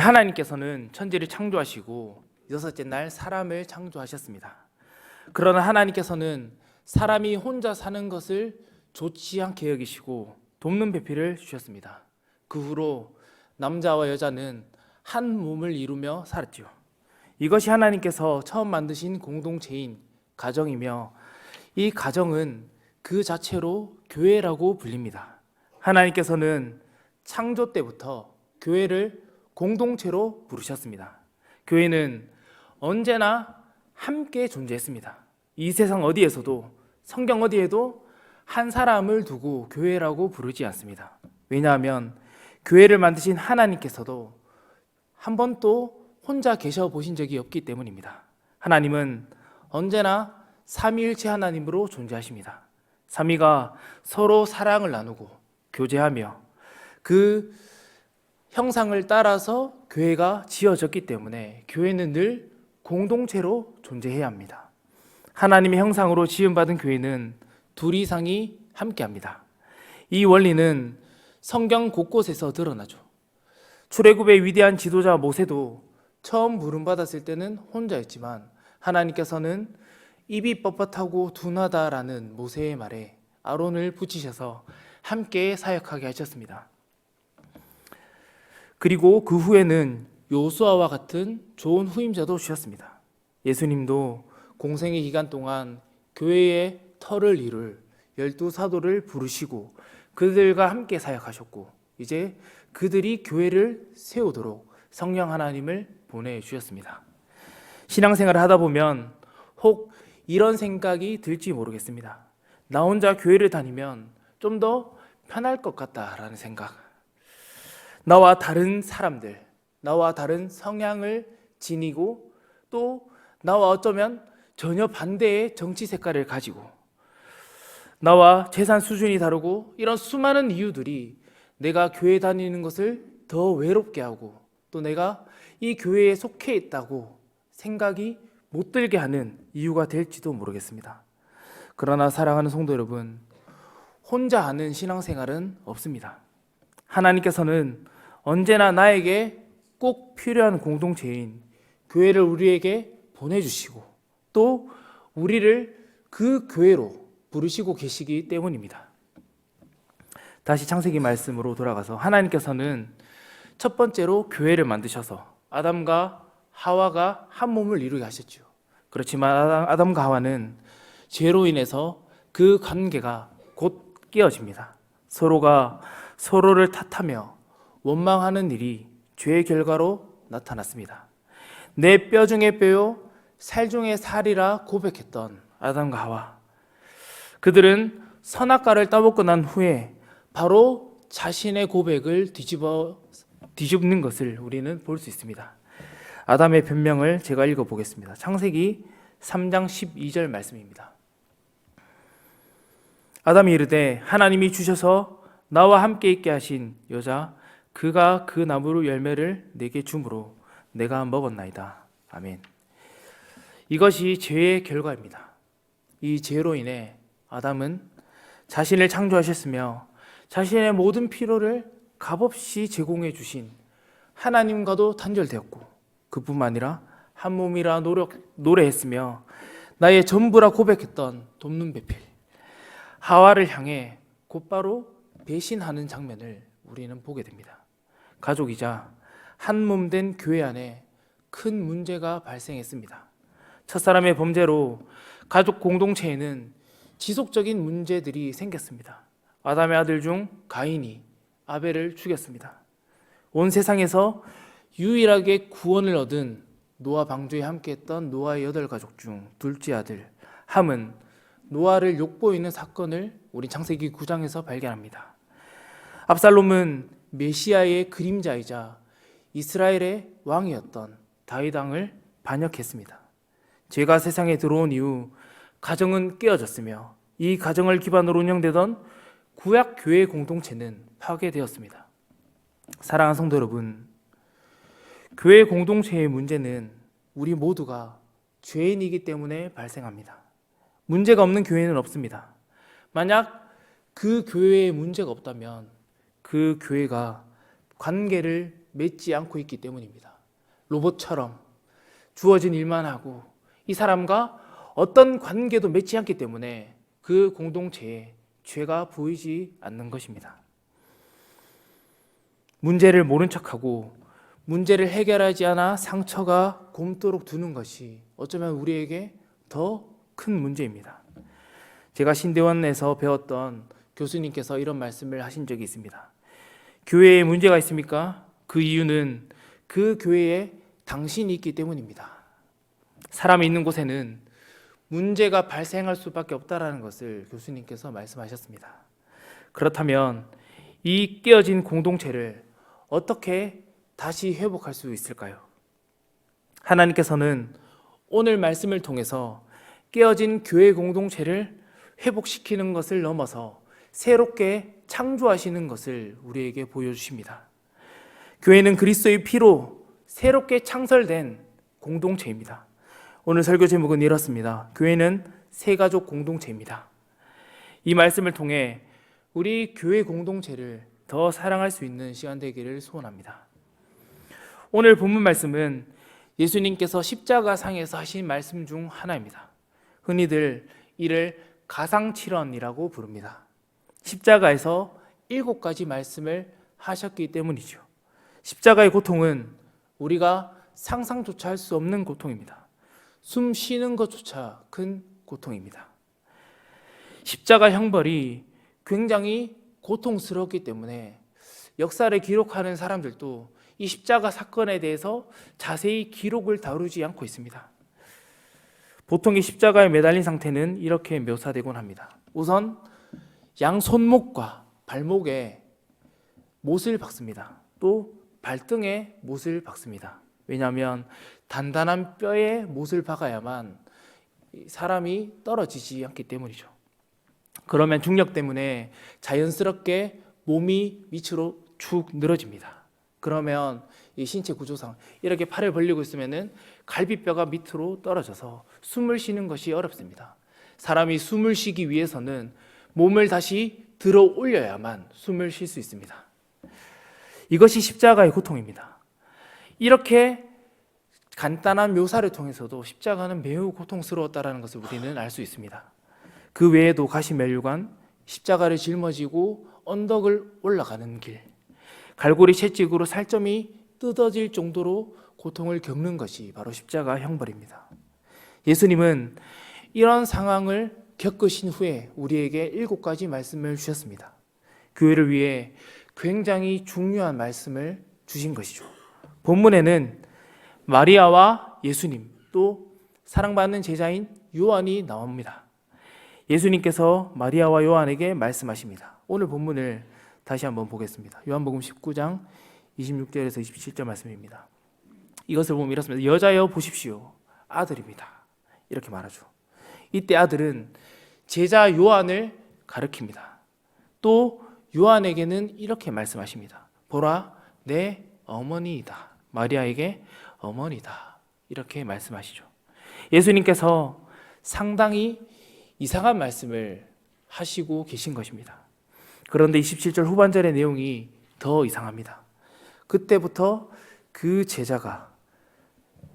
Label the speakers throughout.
Speaker 1: 하나님께서는 천지를 창조하시고 여섯째 날 사람을 창조하셨습니다. 그러나 하나님께서는 사람이 혼자 사는 것을 좋지 않게 여기시고 돕는 배필을 주셨습니다. 그 후로 남자와 여자는 한 몸을 이루며 살았죠. 이것이 하나님께서 처음 만드신 공동체인 가정이며, 이 가정은 그 자체로 교회라고 불립니다. 하나님께서는 창조 때부터 교회를 공동체로 부르셨습니다. 교회는 언제나 함께 존재했습니다. 이 세상 어디에서도, 성경 어디에도 한 사람을 두고 교회라고 부르지 않습니다. 왜냐하면 교회를 만드신 하나님께서도 한 번도 혼자 계셔 보신 적이 없기 때문입니다. 하나님은 언제나 삼위일체 하나님으로 존재하십니다. 삼위가 서로 사랑을 나누고 교제하며 그 형상을 따라서 교회가 지어졌기 때문에 교회는 늘 공동체로 존재해야 합니다. 하나님의 형상으로 지음받은 교회는 둘 이상이 함께합니다. 이 원리는 성경 곳곳에서 드러나죠. 출애굽의 위대한 지도자 모세도 처음 부름받았을 때는 혼자였지만 하나님께서는 입이 뻣뻣하고 둔하다라는 모세의 말에 아론을 붙이셔서 함께 사역하게 하셨습니다. 그리고 그 후에는 요수아와 같은 좋은 후임자도 주셨습니다. 예수님도 공생의 기간 동안 교회의 터를 이룰 12사도를 부르시고 그들과 함께 사역하셨고, 이제 그들이 교회를 세우도록 성령 하나님을 보내주셨습니다. 신앙생활을 하다 보면 혹 이런 생각이 들지 모르겠습니다. 나 혼자 교회를 다니면 좀 더 편할 것 같다라는 생각. 나와 다른 사람들, 나와 다른 성향을 지니고 또 나와 어쩌면 전혀 반대의 정치 색깔을 가지고 나와 재산 수준이 다르고, 이런 수많은 이유들이 내가 교회 다니는 것을 더 외롭게 하고 또 내가 이 교회에 속해 있다고 생각이 못 들게 하는 이유가 될지도 모르겠습니다. 그러나 사랑하는 성도 여러분, 혼자 하는 신앙생활은 없습니다. 하나님께서는 언제나 나에게 꼭 필요한 공동체인 교회를 우리에게 보내주시고 또 우리를 그 교회로 부르시고 계시기 때문입니다. 다시 창세기 말씀으로 돌아가서 하나님께서는 첫 번째로 교회를 만드셔서 아담과 하와가 한 몸을 이루게 하셨죠. 그렇지만 아담과 하와는 죄로 인해서 그 관계가 곧 깨어집니다. 서로가 서로를 탓하며 원망하는 일이 죄의 결과로 나타났습니다. 내 뼈 중에 뼈요 살 중에 살이라 고백했던 아담과 하와, 그들은 선악과를 따먹고 난 후에 바로 자신의 고백을 뒤집는 것을 우리는 볼 수 있습니다. 아담의 변명을 제가 읽어보겠습니다. 창세기 3장 12절 말씀입니다. 아담이 이르되 하나님이 주셔서 나와 함께 있게 하신 여자 그가 그 나무로 열매를 내게 주므로 내가 먹었나이다. 아멘. 이것이 죄의 결과입니다. 이 죄로 인해 아담은 자신을 창조하셨으며 자신의 모든 필요를 값없이 제공해 주신 하나님과도 단절되었고, 그뿐만 아니라 한 몸이라 노래했으며 나의 전부라 고백했던 돕는 배필 하와를 향해 곧바로 배신하는 장면을 우리는 보게 됩니다. 가족이자 한 몸 된 교회 안에 큰 문제가 발생했습니다. 첫사람의 범죄로 가족 공동체에는 지속적인 문제들이 생겼습니다. 아담의 아들 중 가인이 아벨을 죽였습니다. 온 세상에서 유일하게 구원을 얻은 노아 방주에 함께했던 노아의 8가족 중 둘째 아들 함은 노아를 욕보이는 사건을 우리 창세기 9장에서 발견합니다. 압살롬은 메시아의 그림자이자 이스라엘의 왕이었던 다윗 왕을 반역했습니다. 죄가 세상에 들어온 이후 가정은 깨어졌으며 이 가정을 기반으로 운영되던 구약 교회 공동체는 파괴되었습니다. 사랑하는 성도 여러분, 교회 공동체의 문제는 우리 모두가 죄인이기 때문에 발생합니다. 문제가 없는 교회는 없습니다. 만약 그 교회에 문제가 없다면 그 교회가 관계를 맺지 않고 있기 때문입니다. 로봇처럼 주어진 일만 하고 이 사람과 어떤 관계도 맺지 않기 때문에 그 공동체에 죄가 보이지 않는 것입니다. 문제를 모른 척하고 문제를 해결하지 않아 상처가 곪도록 두는 것이 어쩌면 우리에게 더 큰 문제입니다. 제가 신대원에서 배웠던 교수님께서 이런 말씀을 하신 적이 있습니다. 교회에 문제가 있습니까? 그 이유는 그 교회에 당신이 있기 때문입니다. 사람이 있는 곳에는 문제가 발생할 수밖에 없다라는 것을 교수님께서 말씀하셨습니다. 그렇다면 이 깨어진 공동체를 어떻게 다시 회복할 수 있을까요? 하나님께서는 오늘 말씀을 통해서 깨어진 교회 공동체를 회복시키는 것을 넘어서 새롭게 창조하시는 것을 우리에게 보여주십니다. 교회는 그리스도의 피로 새롭게 창설된 공동체입니다. 오늘 설교 제목은 이렇습니다. 교회는 새가족 공동체입니다. 이 말씀을 통해 우리 교회 공동체를 더 사랑할 수 있는 시간 되기를 소원합니다. 오늘 본문 말씀은 예수님께서 십자가상에서 하신 말씀 중 하나입니다. 흔히들 이를 가상칠언이라고 부릅니다. 십자가에서 7가지 말씀을 하셨기 때문이죠. 십자가의 고통은 우리가 상상조차 할 수 없는 고통입니다. 숨 쉬는 것조차 큰 고통입니다. 십자가 형벌이 굉장히 고통스럽기 때문에 역사를 기록하는 사람들도 이 십자가 사건에 대해서 자세히 기록을 다루지 않고 있습니다. 보통 이 십자가에 매달린 상태는 이렇게 묘사되곤 합니다. 우선 양 손목과 발목에 못을 박습니다. 또 발등에 못을 박습니다. 왜냐하면 단단한 뼈에 못을 박아야만 사람이 떨어지지 않기 때문이죠. 그러면 중력 때문에 자연스럽게 몸이 밑으로 축 늘어집니다. 그러면 이 신체 구조상 이렇게 팔을 벌리고 있으면은 갈비뼈가 밑으로 떨어져서 숨을 쉬는 것이 어렵습니다. 사람이 숨을 쉬기 위해서는 몸을 다시 들어 올려야만 숨을 쉴 수 있습니다. 이것이 십자가의 고통입니다. 이렇게 간단한 묘사를 통해서도 십자가는 매우 고통스러웠다는 것을 우리는 알 수 있습니다. 그 외에도 가시면류관, 십자가를 짊어지고 언덕을 올라가는 길, 갈고리 채찍으로 살점이 뜯어질 정도로 고통을 겪는 것이 바로 십자가 형벌입니다. 예수님은 이런 상황을 겪으신 후에 우리에게 7가지 말씀을 주셨습니다. 교회를 위해 굉장히 중요한 말씀을 주신 것이죠. 본문에는 마리아와 예수님, 또 사랑받는 제자인 요한이 나옵니다. 예수님께서 마리아와 요한에게 말씀하십니다. 오늘 본문을 다시 한번 보겠습니다. 요한복음 19장 26절에서 27절 말씀입니다. 이것을 보면 이렇습니다. 여자여 보십시오. 아들입니다. 이렇게 말하죠. 이때 아들은 제자 요한을 가리킵니다. 또 요한에게는 이렇게 말씀하십니다. 보라, 내 어머니이다. 마리아에게 어머니다. 이렇게 말씀하시죠. 예수님께서 상당히 이상한 말씀을 하시고 계신 것입니다. 그런데 27절 후반절의 내용이 더 이상합니다. 그때부터 그 제자가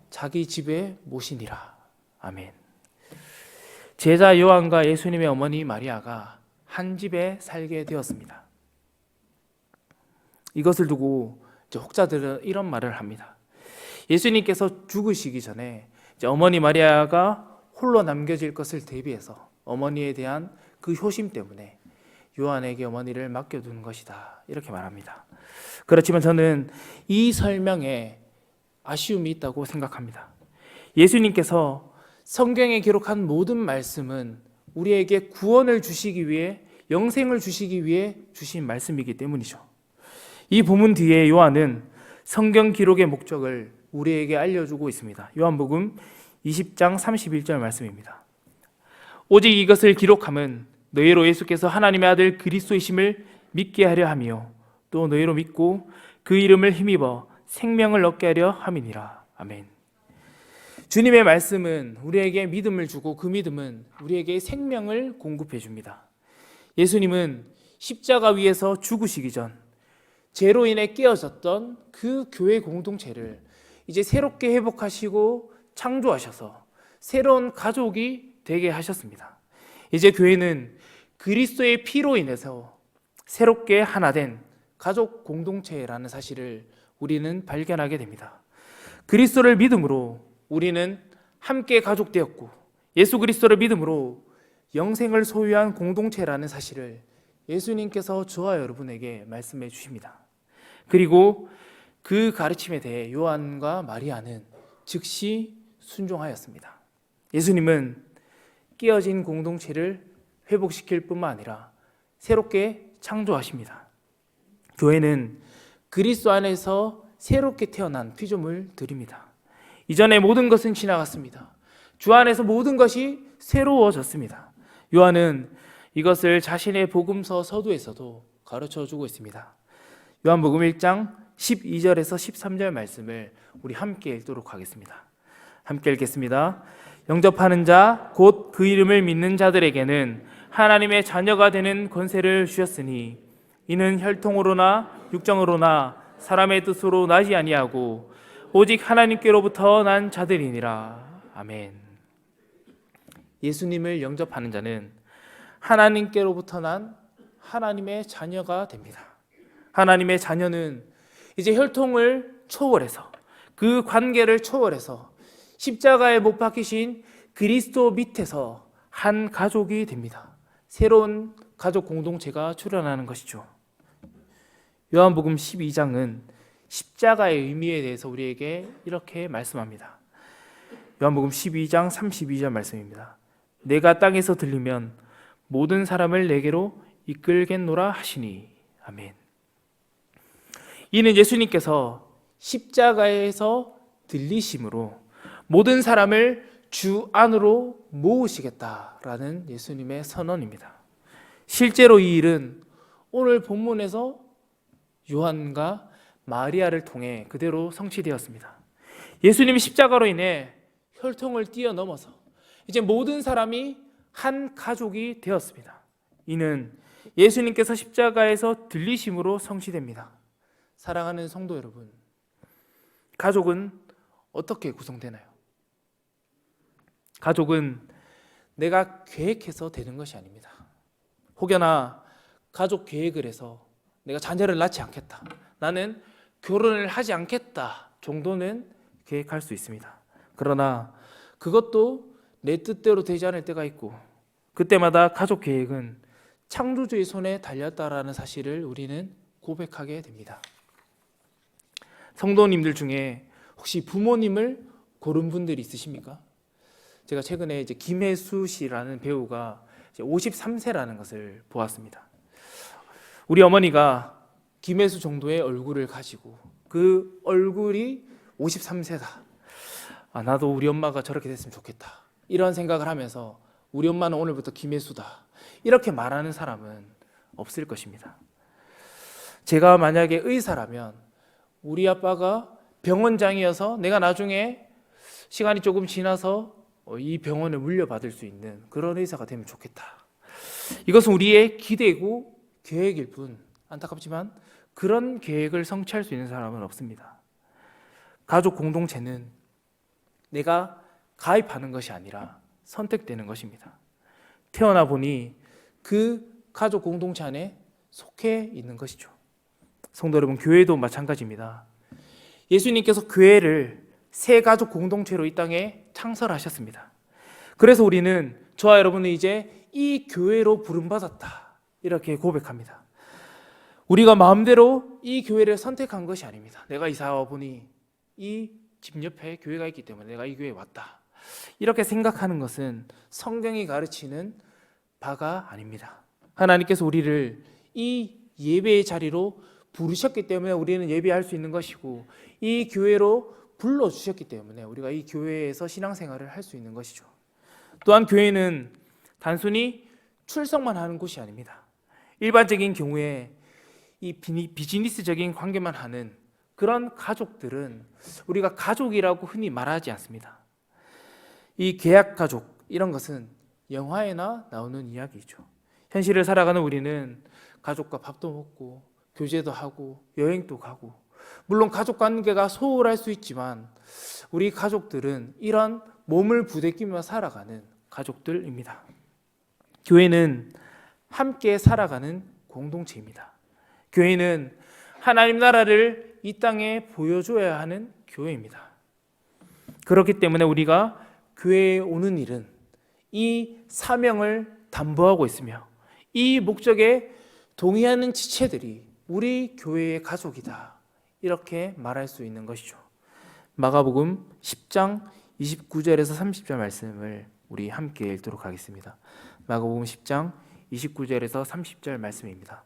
Speaker 1: 자기 집에 모시니라. 아멘. 제자 요한과 예수님의 어머니 마리아가 한 집에 살게 되었습니다. 이것을 두고 혹자들은 이런 말을 합니다. 예수님께서 죽으시기 전에 어머니 마리아가 홀로 남겨질 것을 대비해서 어머니에 대한 그 효심 때문에 요한에게 어머니를 맡겨둔 것이다. 이렇게 말합니다. 그렇지만 저는 이 설명에 아쉬움이 있다고 생각합니다. 예수님께서 성경에 기록한 모든 말씀은 우리에게 구원을 주시기 위해, 영생을 주시기 위해 주신 말씀이기 때문이죠. 이 본문 뒤에 요한은 성경 기록의 목적을 우리에게 알려주고 있습니다. 요한복음 20장 31절 말씀입니다. 오직 이것을 기록함은 너희로 예수께서 하나님의 아들 그리스도이심을 믿게 하려 하며 또 너희로 믿고 그 이름을 힘입어 생명을 얻게 하려 함이니라. 아멘. 주님의 말씀은 우리에게 믿음을 주고 그 믿음은 우리에게 생명을 공급해 줍니다. 예수님은 십자가 위에서 죽으시기 전 죄로 인해 깨어졌던 그 교회 공동체를 이제 새롭게 회복하시고 창조하셔서 새로운 가족이 되게 하셨습니다. 이제 교회는 그리스도의 피로 인해서 새롭게 하나 된 가족 공동체라는 사실을 우리는 발견하게 됩니다. 그리스도를 믿음으로 우리는 함께 가족되었고 예수 그리스도를 믿음으로 영생을 소유한 공동체라는 사실을 예수님께서 저와 여러분에게 말씀해 주십니다. 그리고 그 가르침에 대해 요한과 마리아는 즉시 순종하였습니다. 예수님은 깨어진 공동체를 회복시킬 뿐만 아니라 새롭게 창조하십니다. 교회는 그리스도 안에서 새롭게 태어난 피조물들입니다. 이전의 모든 것은 지나갔습니다. 주 안에서 모든 것이 새로워졌습니다. 요한은 이것을 자신의 복음서 서두에서도 가르쳐 주고 있습니다. 요한복음 1장 12절에서 13절 말씀을 우리 함께 읽도록 하겠습니다. 함께 읽겠습니다. 영접하는 자 곧 그 이름을 믿는 자들에게는 하나님의 자녀가 되는 권세를 주셨으니 이는 혈통으로나 육정으로나 사람의 뜻으로 나지 아니하고 오직 하나님께로부터 난 자들이니라. 아멘. 예수님을 영접하는 자는 하나님께로부터 난 하나님의 자녀가 됩니다. 하나님의 자녀는 이제 혈통을 초월해서 그 관계를 초월해서 십자가에 못 박히신 그리스도 밑에서 한 가족이 됩니다. 새로운 가족 공동체가 출현하는 것이죠. 요한복음 12장은 십자가의 의미에 대해서 우리에게 이렇게 말씀합니다. 요한복음 12장 32절 말씀입니다. 내가 땅에서 들리면 모든 사람을 내게로 이끌겠노라 하시니. 아멘. 이는 예수님께서 십자가에서 들리심으로 모든 사람을 주 안으로 모으시겠다라는 예수님의 선언입니다. 실제로 이 일은 오늘 본문에서 요한과 마리아를 통해 그대로 성취되었습니다. 예수님이 십자가로 인해 혈통을 뛰어넘어서 이제 모든 사람이 한 가족이 되었습니다. 이는 예수님께서 십자가에서 들리심으로 성취됩니다. 사랑하는 성도 여러분, 가족은 어떻게 구성되나요? 가족은 내가 계획해서 되는 것이 아닙니다. 혹여나 가족 계획을 해서 내가 자녀를 낳지 않겠다, 나는 결혼을 하지 않겠다 정도는 계획할 수 있습니다. 그러나 그것도 내 뜻대로 되지 않을 때가 있고 그때마다 가족 계획은 창조주의 손에 달렸다라는 사실을 우리는 고백하게 됩니다. 성도님들 중에 혹시 부모님을 고른 분들이 있으십니까? 제가 최근에 이제 김혜수 씨라는 배우가 이제 53세라는 것을 보았습니다. 우리 어머니가 김혜수 정도의 얼굴을 가지고 그 얼굴이 53세다. 나도 우리 엄마가 저렇게 됐으면 좋겠다. 이런 생각을 하면서 우리 엄마는 오늘부터 김혜수다. 이렇게 말하는 사람은 없을 것입니다. 제가 만약에 의사라면 우리 아빠가 병원장이어서 내가 나중에 시간이 조금 지나서 이 병원을 물려받을 수 있는 그런 의사가 되면 좋겠다. 이것은 우리의 기대고 계획일 뿐 안타깝지만 그런 계획을 성취할 수 있는 사람은 없습니다. 가족 공동체는 내가 가입하는 것이 아니라 선택되는 것입니다. 태어나 보니 그 가족 공동체 안에 속해 있는 것이죠. 성도 여러분, 교회도 마찬가지입니다. 예수님께서 교회를 새 가족 공동체로 이 땅에 창설하셨습니다. 그래서 우리는, 저와 여러분은 이제 이 교회로 부름받았다 이렇게 고백합니다. 우리가 마음대로 이 교회를 선택한 것이 아닙니다. 내가 이사 와보니 이 집 옆에 교회가 있기 때문에 내가 이 교회에 왔다, 이렇게 생각하는 것은 성경이 가르치는 바가 아닙니다. 하나님께서 우리를 이 예배의 자리로 부르셨기 때문에 우리는 예배할 수 있는 것이고, 이 교회로 불러주셨기 때문에 우리가 이 교회에서 신앙생활을 할 수 있는 것이죠. 또한 교회는 단순히 출석만 하는 곳이 아닙니다. 일반적인 경우에 이 비즈니스적인 관계만 하는 그런 가족들은 우리가 가족이라고 흔히 말하지 않습니다. 이 계약 가족, 이런 것은 영화에나 나오는 이야기죠. 현실을 살아가는 우리는 가족과 밥도 먹고 교제도 하고 여행도 가고, 물론 가족 관계가 소홀할 수 있지만 우리 가족들은 이런 몸을 부대끼며 살아가는 가족들입니다. 교회는 함께 살아가는 공동체입니다. 교회는 하나님 나라를 이 땅에 보여줘야 하는 교회입니다. 그렇기 때문에 우리가 교회에 오는 일은 이 사명을 담보하고 있으며 이 목적에 동의하는 지체들이 우리 교회의 가족이다, 이렇게 말할 수 있는 것이죠. 마가복음 10장 29절에서 30절 말씀을 우리 함께 읽도록 하겠습니다. 마가복음 10장 29절에서 30절 말씀입니다.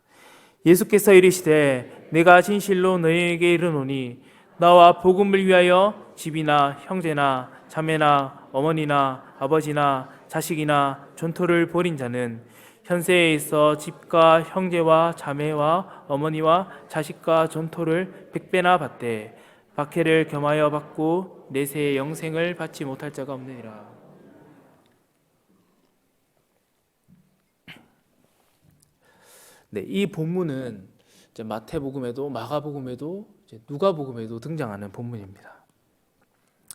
Speaker 1: 예수께서 이르시되 내가 진실로 너희에게 이르노니 나와 복음을 위하여 집이나 형제나 자매나 어머니나 아버지나 자식이나 존토를 벌인 자는 현세에 있어 집과 형제와 자매와 어머니와 자식과 존토를 100배나 받되 박해를 겸하여 받고 내세의 영생을 받지 못할 자가 없느니라. 네, 이 본문은 이제 마태복음에도 마가복음에도 이제 누가복음에도 등장하는 본문입니다.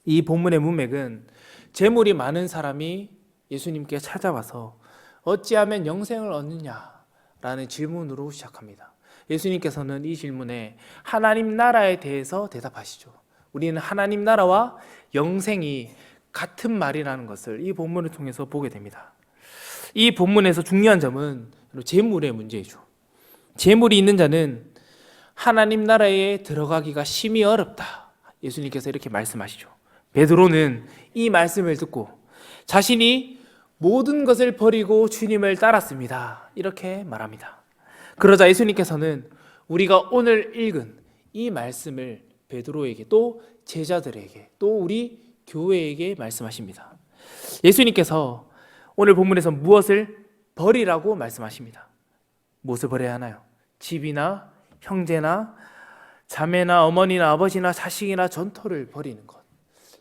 Speaker 1: 이 본문의 문맥은 재물이 많은 사람이 예수님께 찾아와서 어찌하면 영생을 얻느냐라는 질문으로 시작합니다. 예수님께서는 이 질문에 하나님 나라에 대해서 대답하시죠. 우리는 하나님 나라와 영생이 같은 말이라는 것을 이 본문을 통해서 보게 됩니다. 이 본문에서 중요한 점은 재물의 문제이죠. 재물이 있는 자는 하나님 나라에 들어가기가 심히 어렵다, 예수님께서 이렇게 말씀하시죠. 베드로는 이 말씀을 듣고 자신이 모든 것을 버리고 주님을 따랐습니다, 이렇게 말합니다. 그러자 예수님께서는 우리가 오늘 읽은 이 말씀을 베드로에게, 또 제자들에게, 또 우리 교회에게 말씀하십니다. 예수님께서 오늘 본문에서 무엇을 버리라고 말씀하십니다. 무엇을 버려야 하나요? 집이나 형제나 자매나 어머니나 아버지나 자식이나 전토를 버리는 것.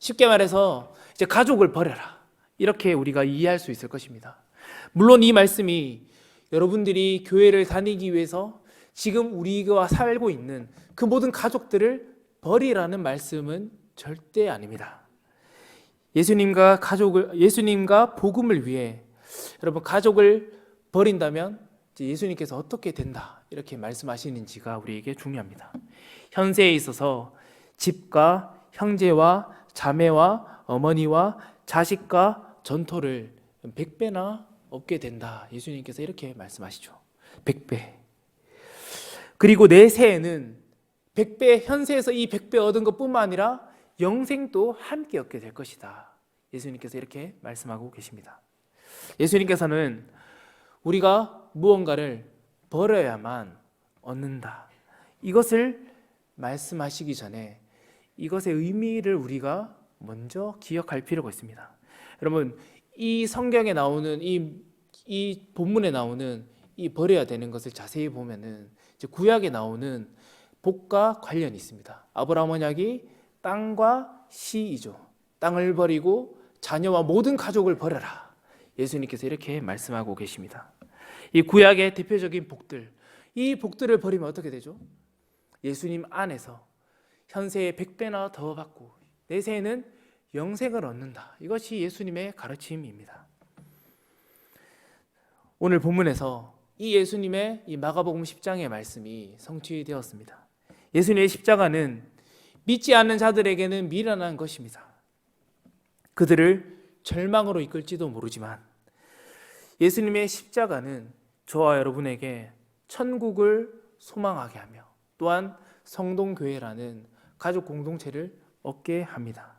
Speaker 1: 쉽게 말해서 이제 가족을 버려라, 이렇게 우리가 이해할 수 있을 것입니다. 물론 이 말씀이 여러분들이 교회를 다니기 위해서 지금 우리가 살고 있는 그 모든 가족들을 버리라는 말씀은 절대 아닙니다. 예수님과 복음을 위해 여러분 가족을 버린다면 예수님께서 어떻게 된다, 이렇게 말씀하시는지가 우리에게 중요합니다. 현세에 있어서 집과 형제와 자매와 어머니와 자식과 전토를 100배나 얻게 된다, 예수님께서 이렇게 말씀하시죠. 100배. 그리고 내세에는 100배, 현세에서 이 100배 얻은 것뿐만 아니라 영생도 함께 얻게 될 것이다, 예수님께서 이렇게 말씀하고 계십니다. 예수님께서는 우리가 무언가를 버려야만 얻는다, 이것을 말씀하시기 전에 이것의 의미를 우리가 먼저 기억할 필요가 있습니다. 여러분, 이 성경에 나오는 이 본문에 나오는 이 버려야 되는 것을 자세히 보면은 이제 구약에 나오는 복과 관련이 있습니다. 아브라함 언약이 땅과 시이죠. 땅을 버리고 자녀와 모든 가족을 버려라, 예수님께서 이렇게 말씀하고 계십니다. 이 구약의 대표적인 복들, 이 복들을 버리면 어떻게 되죠? 예수님 안에서 현세에 100배나 더 받고 내세에는 영생을 얻는다, 이것이 예수님의 가르침입니다. 오늘 본문에서 이 예수님의 이 마가복음 10장의 말씀이 성취되었습니다. 예수님의 십자가는 믿지 않는 자들에게는 미련한 것입니다. 그들을 절망으로 이끌지도 모르지만 예수님의 십자가는 저와 여러분에게 천국을 소망하게 하며 또한 성동교회라는 가족 공동체를 얻게 합니다.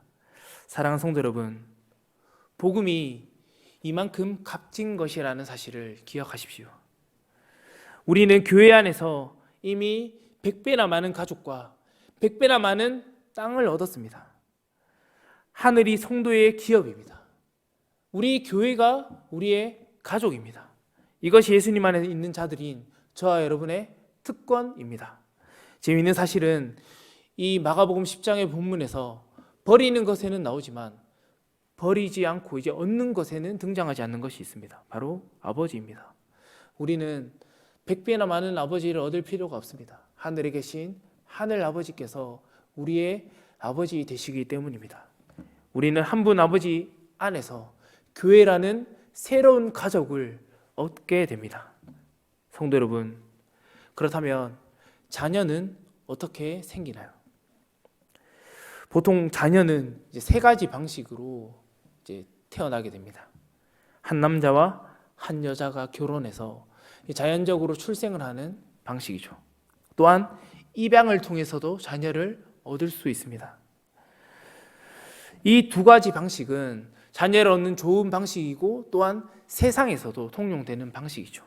Speaker 1: 사랑하는 성도 여러분, 복음이 이만큼 값진 것이라는 사실을 기억하십시오. 우리는 교회 안에서 이미 100배나 많은 가족과 100배나 많은 땅을 얻었습니다. 하늘이 성도의 기업입니다. 우리 교회가 우리의 가족입니다. 이것이 예수님 안에 있는 자들인 저와 여러분의 특권입니다. 재미있는 사실은 이 마가복음 10장의 본문에서 버리는 것에는 나오지만 버리지 않고 이제 얻는 것에는 등장하지 않는 것이 있습니다. 바로 아버지입니다. 우리는 100배나 많은 아버지를 얻을 필요가 없습니다. 하늘에 계신 하늘 아버지께서 우리의 아버지 되시기 때문입니다. 우리는 한 분 아버지 안에서 교회라는 새로운 가족을 얻게 됩니다. 성도 여러분, 그렇다면 자녀는 어떻게 생기나요? 보통 자녀는 이제 세 가지 방식으로 이제 태어나게 됩니다. 한 남자와 한 여자가 결혼해서 자연적으로 출생을 하는 방식이죠. 또한 입양을 통해서도 자녀를 얻을 수 있습니다. 이 두 가지 방식은 자녀를 얻는 좋은 방식이고 또한 세상에서도 통용되는 방식이죠.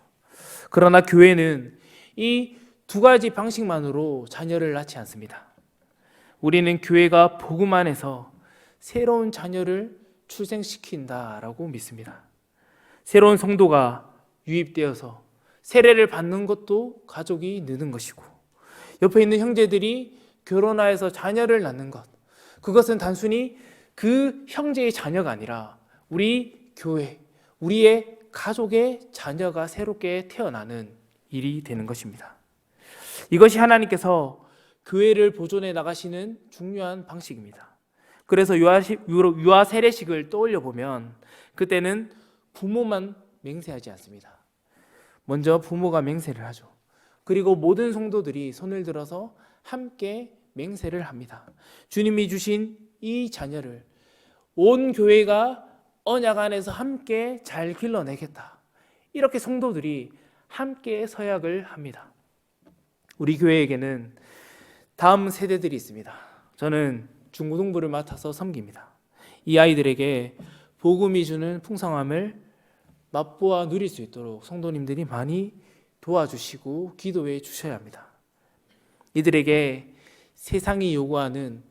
Speaker 1: 그러나 교회는 이 두 가지 방식만으로 자녀를 낳지 않습니다. 우리는 교회가 복음 안에서 새로운 자녀를 출생시킨다라고 믿습니다. 새로운 성도가 유입되어서 세례를 받는 것도 가족이 느는 것이고, 옆에 있는 형제들이 결혼하여서 자녀를 낳는 것, 그것은 단순히 그 형제의 자녀가 아니라 우리 교회, 우리의 가족의 자녀가 새롭게 태어나는 일이 되는 것입니다. 이것이 하나님께서 교회를 보존해 나가시는 중요한 방식입니다. 그래서 유아 세례식을 떠올려 보면 그때는 부모만 맹세하지 않습니다. 먼저 부모가 맹세를 하죠. 그리고 모든 성도들이 손을 들어서 함께 맹세를 합니다. 주님이 주신 이 자녀를 온 교회가 언약 안에서 함께 잘 길러내겠다. 이렇게 성도들이 함께 서약을 합니다. 우리 교회에게는 다음 세대들이 있습니다. 저는 중고등부를 맡아서 섬깁니다. 이 아이들에게 복음이 주는 풍성함을 맛보아 누릴 수 있도록 성도님들이 많이 도와주시고 기도해 주셔야 합니다. 이들에게 세상이 요구하는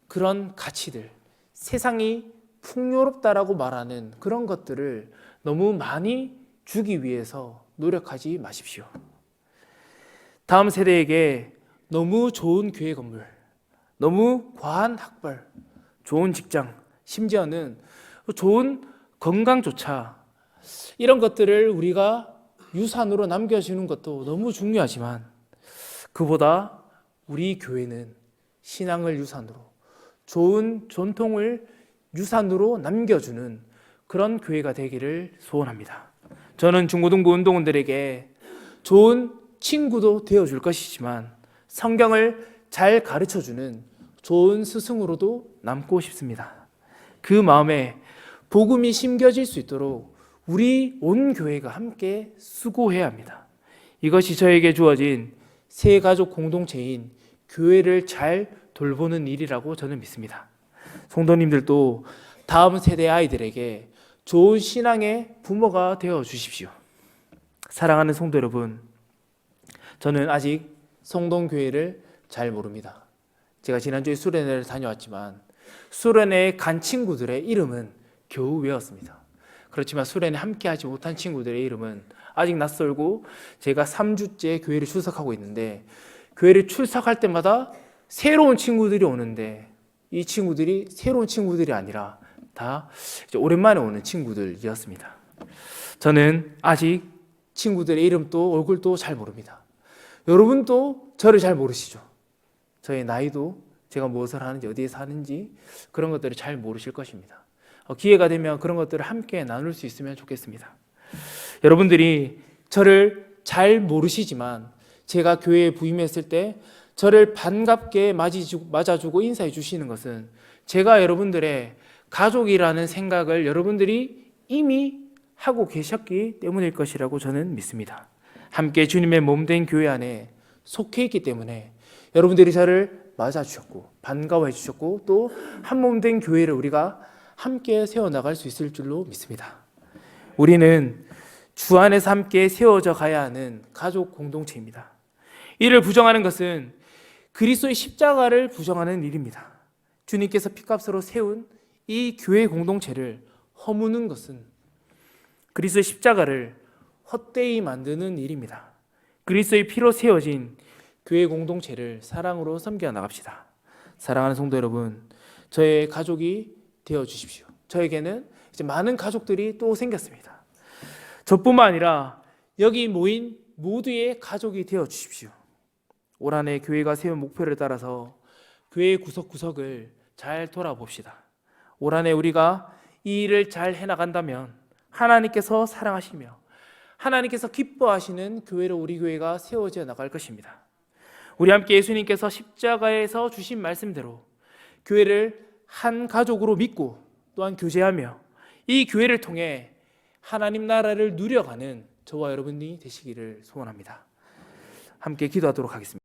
Speaker 1: 그런 가치들, 세상이 풍요롭다라고 말하는 그런 것들을 너무 많이 주기 위해서 노력하지 마십시오. 다음 세대에게 너무 좋은 교회 건물, 너무 과한 학벌, 좋은 직장, 심지어는 좋은 건강조차, 이런 것들을 우리가 유산으로 남겨주는 것도 너무 중요하지만 그보다 우리 교회는 신앙을 유산으로, 좋은 전통을 유산으로 남겨주는 그런 교회가 되기를 소원합니다. 저는 중고등부 운동원들에게 좋은 친구도 되어줄 것이지만 성경을 잘 가르쳐주는 좋은 스승으로도 남고 싶습니다. 그 마음에 복음이 심겨질 수 있도록 우리 온 교회가 함께 수고해야 합니다. 이것이 저에게 주어진 새 가족 공동체인 교회를 잘 돌보는 일이라고 저는 믿습니다. 성도님들도 다음 세대 아이들에게 좋은 신앙의 부모가 되어 주십시오. 사랑하는 성도 여러분, 저는 아직 성동교회를 잘 모릅니다. 제가 지난주에 수련회를 다녀왔지만 수련회에 간 친구들의 이름은 겨우 외웠습니다. 그렇지만 수련회 함께 하지 못한 친구들의 이름은 아직 낯설고 제가 3주째 교회를 출석하고 있는데 교회를 출석할 때마다 새로운 친구들이 오는데 이 친구들이 새로운 친구들이 아니라 다 오랜만에 오는 친구들이었습니다. 저는 아직 친구들의 이름도 얼굴도 잘 모릅니다. 여러분도 저를 잘 모르시죠? 저의 나이도 제가 무엇을 하는지 어디에 사는지 그런 것들을 잘 모르실 것입니다. 기회가 되면 그런 것들을 함께 나눌 수 있으면 좋겠습니다. 여러분들이 저를 잘 모르시지만 제가 교회에 부임했을 때 저를 반갑게 맞아주고 인사해 주시는 것은 제가 여러분들의 가족이라는 생각을 여러분들이 이미 하고 계셨기 때문일 것이라고 저는 믿습니다. 함께 주님의 몸된 교회 안에 속해 있기 때문에 여러분들이 저를 맞아주셨고 반가워해 주셨고 또 한 몸된 교회를 우리가 함께 세워나갈 수 있을 줄로 믿습니다. 우리는 주 안에서 함께 세워져 가야 하는 가족 공동체입니다. 이를 부정하는 것은 그리스도의 십자가를 부정하는 일입니다. 주님께서 피값으로 세운 이 교회 공동체를 허무는 것은 그리스도의 십자가를 헛되이 만드는 일입니다. 그리스도의 피로 세워진 교회 공동체를 사랑으로 섬겨 나갑시다. 사랑하는 성도 여러분, 저의 가족이 되어 주십시오. 저에게는 이제 많은 가족들이 또 생겼습니다. 저뿐만 아니라 여기 모인 모두의 가족이 되어 주십시오. 올 한 해 교회가 세운 목표를 따라서 교회 구석구석을 잘 돌아봅시다. 올 한 해 우리가 이 일을 잘 해나간다면 하나님께서 사랑하시며 하나님께서 기뻐하시는 교회로 우리 교회가 세워져 나갈 것입니다. 우리 함께 예수님께서 십자가에서 주신 말씀대로 교회를 한 가족으로 믿고 또한 교제하며 이 교회를 통해 하나님 나라를 누려가는 저와 여러분이 되시기를 소원합니다. 함께 기도하도록 하겠습니다.